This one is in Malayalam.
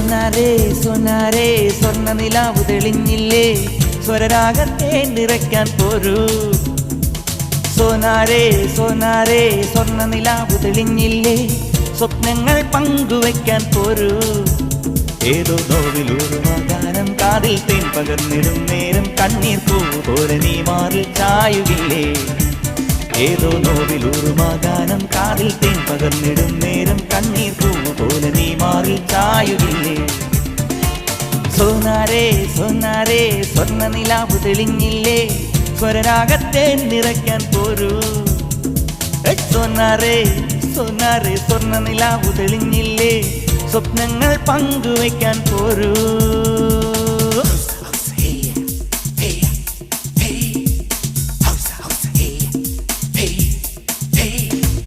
സോനാരേ സോനാരേ സ്വർണ്ണ നിലാവ് തെളിഞ്ഞില്ലേ സ്വരരാഗത്തെ നിറയ്ക്കാൻ പോരൂ സോനാരേ സോനാരേ സ്വർണ്ണ നിലാവ് തെളിഞ്ഞില്ലേ സ്വപ്നങ്ങൾ പങ്കുവയ്ക്കാൻ പോരൂ ഏതോ നോവിലൂറുമാകാനം കാതിൽ തേൻ പകർന്നിടും നേരം കണ്ണീർ പൂവ് പോലെ നീ മാറിൽ ചായുകില്ലേ ഏതോ നോവിലൂറുമാകാനം കാതിൽ തേൻ പകർന്നിടും നേരം കണ്ണീർ പൂവ് പോലെ നീ മാറിൽ ചായുകില്ലേ സോനാരേ സോനാരേ സ്വർണ്ണ നിലാവ് തെളിഞ്ഞില്ലേ സ്വരരാഗത്തെ നിറയ്ക്കാൻ പോരൂ സോനാരേ സോനാരേ സ്വർണ്ണ നിലാവ് തെളിഞ്ഞില്ലേ സ്വപ്നങ്ങൾ പങ്കുവയ്ക്കാൻ പോരൂ